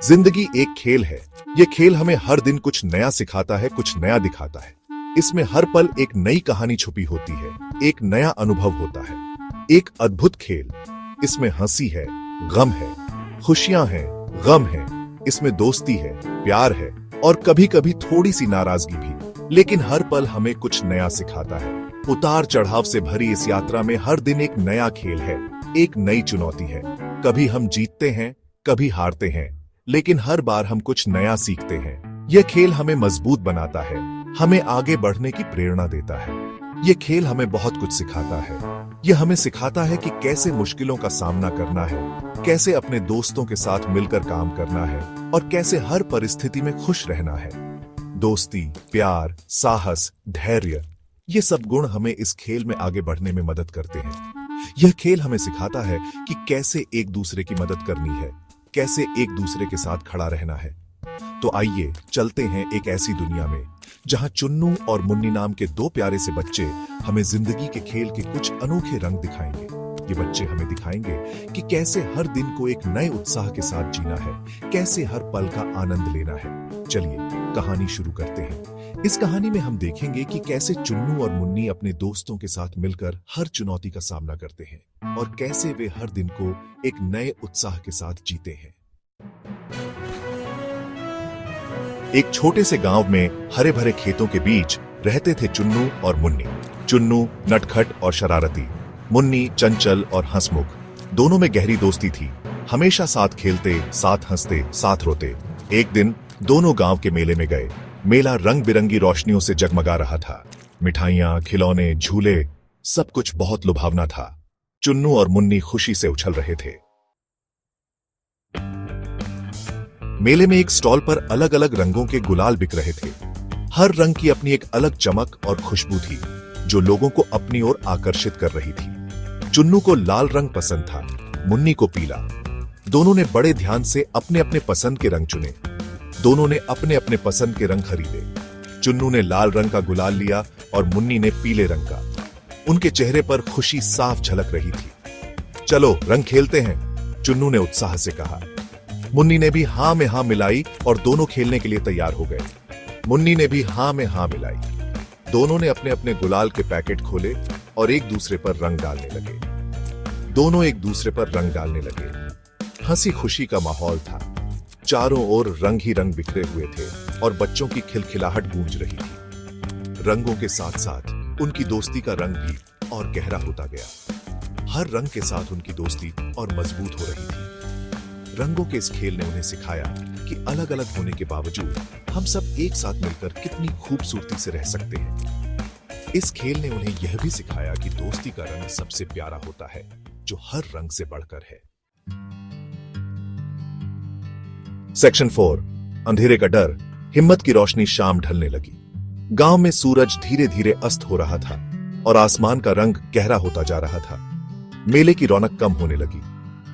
जिंदगी एक खेल है। ये खेल हमें हर दिन कुछ नया सिखाता है, कुछ नया दिखाता है। इसमें हर पल एक नई कहानी छुपी होती है, एक नया अनुभव होता है। एक अद्भुत खेल। इसमें हंसी है, गम है, खुशियां हैं, गम है। इसमें दोस्ती है, प्यार है और कभी कभी थोड़ी सी नाराजगी भी। लेकिन हर पल हमें कुछ नया सिखाता है। उतार चढ़ाव से भरी इस यात्रा में हर दिन एक नया खेल है, एक नई चुनौती है। कभी हम जीतते हैं, कभी हारते हैं, लेकिन हर बार हम कुछ नया सीखते हैं। यह खेल हमें मजबूत बनाता है, हमें आगे बढ़ने की प्रेरणा देता है। यह खेल हमें बहुत कुछ सिखाता है। यह हमें सिखाता है कि कैसे मुश्किलों का सामना करना है, कैसे अपने दोस्तों के साथ मिलकर काम करना है और कैसे हर परिस्थिति में खुश रहना है। दोस्ती, प्यार, साहस, धैर्य, ये सब गुण हमें इस खेल में आगे बढ़ने में मदद करते हैं। यह खेल हमें सिखाता है कि कैसे एक दूसरे की मदद करनी है, कैसे एक दूसरे के साथ खड़ा रहना है। तो आइए चलते हैं एक ऐसी दुनिया में जहां चुन्नू और मुन्नी नाम के दो प्यारे से बच्चे हमें जिंदगी के खेल के कुछ अनोखे रंग दिखाएंगे। ये बच्चे हमें दिखाएंगे कि कैसे हर दिन को एक नए उत्साह के साथ जीना है, कैसे हर पल का आनंद लेना है। चलिए कहानी शुरू करते हैं। इस कहानी में हम देखेंगे कि कैसे चुन्नू और मुन्नी अपने दोस्तों के साथ मिलकर हर चुनौती का सामना करते हैं और कैसे वे हर दिन को एक नए उत्साह के साथ जीते हैं। एक छोटे से गांव में हरे भरे खेतों के बीच रहते थे चुन्नू और मुन्नी। चुन्नू नटखट और शरारती, मुन्नी चंचल और हंसमुख। दोनों में गहरी दोस्ती थी, हमेशा साथ खेलते, साथ हंसते, साथ रोते। एक दिन दोनों गांव के मेले में गए। मेला रंग बिरंगी रोशनियों से जगमगा रहा था। मिठाइयां, खिलौने, झूले, सब कुछ बहुत लुभावना था। चुन्नू और मुन्नी खुशी से उछल रहे थे। मेले में एक स्टॉल पर अलग अलग रंगों के गुलाल बिक रहे थे। हर रंग की अपनी एक अलग चमक और खुशबू थी जो लोगों को अपनी ओर आकर्षित कर रही थी। चुन्नू को लाल रंग पसंद था, मुन्नी को पीला। दोनों ने बड़े ध्यान से अपने अपने पसंद के रंग चुने। दोनों ने अपने अपने पसंद के रंग खरीदे। चुन्नू ने लाल रंग का गुलाल लिया और मुन्नी ने पीले रंग का। उनके चेहरे पर खुशी साफ झलक रही थी। चलो रंग खेलते हैं, चुन्नू ने उत्साह से कहा। मुन्नी ने भी हाँ में हाँ मिलाई और दोनों खेलने के लिए तैयार हो गए। मुन्नी ने भी हाँ में हाँ मिलाई। दोनों ने अपने अपने गुलाल के पैकेट खोले और एक दूसरे पर रंग डालने लगे। दोनों एक दूसरे पर रंग डालने लगे। हंसी खुशी का माहौल था। चारों ओर रंग ही रंग बिखरे हुए थे और बच्चों की खिलखिलाहट गूंज रही थी। रंगों के साथ साथ उनकी दोस्ती का रंग भी और गहरा होता गया। हर रंग के साथ उनकी दोस्ती और मजबूत हो रही थी। रंगों के इस खेल ने उन्हें सिखाया कि अलग अलग होने के बावजूद हम सब एक साथ मिलकर कितनी खूबसूरती से रह सकते हैं। इस खेल ने उन्हें यह भी सिखाया कि दोस्ती का रंग सबसे प्यारा होता है, जो हर रंग से बढ़कर है। सेक्शन 4, अंधेरे का डर। हिम्मत की रोशनी शाम ढलने लगी। गांव में सूरज धीरे धीरे अस्त हो रहा था और आसमान का रंग गहरा होता जा रहा था। मेले की रौनक कम होने लगी।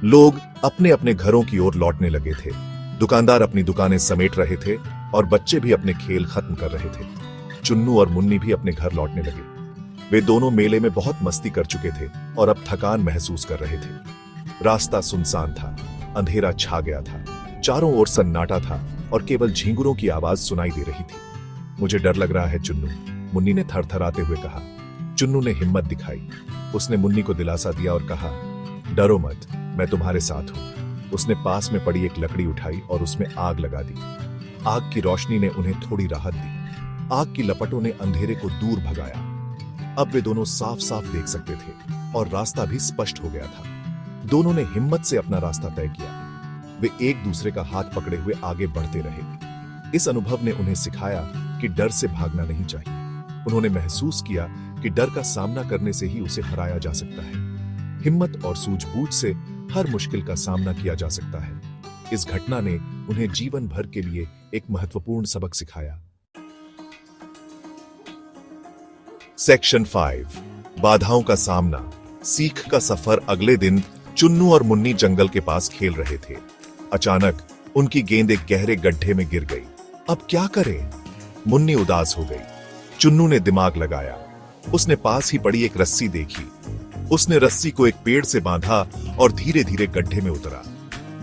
लोग अपने अपने घरों की ओर लौटने लगे थे। दुकानदार अपनी दुकानें समेट रहे थे और बच्चे भी अपने खेल खत्म कर रहे थे। चुन्नू और मुन्नी भी अपने घर लौटने लगे। वे दोनों मेले में बहुत मस्ती कर चुके थे और अब थकान महसूस कर रहे थे। रास्ता सुनसान था, अंधेरा छा गया था, चारों ओर सन्नाटा था और केवल झींगुरों की आवाज सुनाई दे रही थी। मुझे डर लग रहा है चुन्नू, मुन्नी ने थरथराते हुए कहा। चुन्नू ने हिम्मत दिखाई। उसने मुन्नी को दिलासा दिया और कहा, डरो मत, मैं तुम्हारे साथ हूं। उसने पास में पड़ी एक लकड़ी उठाई और उसमें आग लगा दी। आग की रोशनी ने उन्हें थोड़ी राहत दी। आग की लपटों ने अंधेरे को दूर भगाया। अब वे दोनों साफ साफ देख सकते थे और रास्ता भी स्पष्ट हो गया था। दोनों ने हिम्मत से अपना रास्ता तय किया। वे एक दूसरे का हाथ पकड़े हुए आगे बढ़ते रहे। इस अनुभव ने उन्हें सिखाया कि डर से भागना नहीं चाहिए। उन्होंने महसूस किया कि डर का सामना करने से ही उसे हराया जा सकता है। हिम्मत और सूझबूझ से हर मुश्किल का सामना किया जा सकता है। इस घटना ने उन्हें जीवन भर के लिए एक महत्वपूर्ण सबक सिखाया। सेक्शन 5, बाधाओं का सामना। सीख का सफर। अगले दिन चुन्नू और मुन्नी जंगल के पास खेल रहे थे। अचानक उनकी गेंद एक गहरे गड्ढे में गिर गई। अब क्या करें? मुन्नी उदास हो गई। चुन्नू ने दिमाग लगाया। उसने पास ही पड़ी एक रस्सी देखी। उसने रस्सी को एक पेड़ से बांधा और धीरे धीरे गड्ढे में उतरा।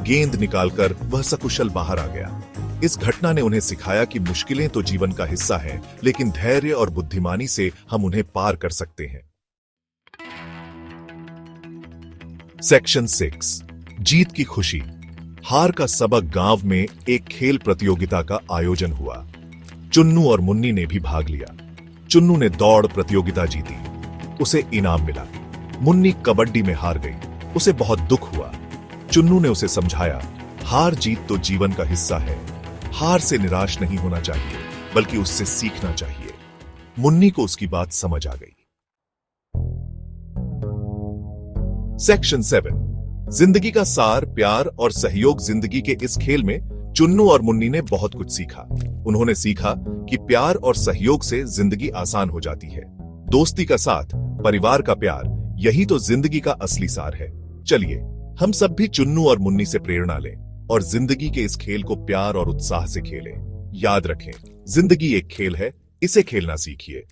गेंद निकालकर वह सकुशल बाहर आ गया। इस घटना ने उन्हें सिखाया कि मुश्किलें तो जीवन का हिस्सा हैं, लेकिन धैर्य और बुद्धिमानी से हम उन्हें पार कर सकते हैं। सेक्शन 6, जीत की खुशी। हार का सबक। गांव में एक खेल प्रतियोगिता का आयोजन हुआ। चुन्नू और मुन्नी ने भी भाग लिया। चुन्नू ने दौड़ प्रतियोगिता जीती, उसे इनाम मिला। मुन्नी कबड्डी में हार गई, उसे बहुत दुख हुआ। चुन्नू ने उसे समझाया, हार जीत तो जीवन का हिस्सा है। हार से निराश नहीं होना चाहिए, बल्कि उससे सीखना चाहिए। मुन्नी को उसकी बात समझ आ गई। सेक्शन 7, जिंदगी का सार, प्यार और सहयोग। जिंदगी के इस खेल में चुन्नू और मुन्नी ने बहुत कुछ सीखा। उन्होंने सीखा कि प्यार और सहयोग से जिंदगी आसान हो जाती है। दोस्ती का साथ, परिवार का प्यार, यही तो जिंदगी का असली सार है। चलिए हम सब भी चुन्नू और मुन्नी से प्रेरणा लें और जिंदगी के इस खेल को प्यार और उत्साह से खेलें। याद रखें, जिंदगी एक खेल है, इसे खेलना सीखिए।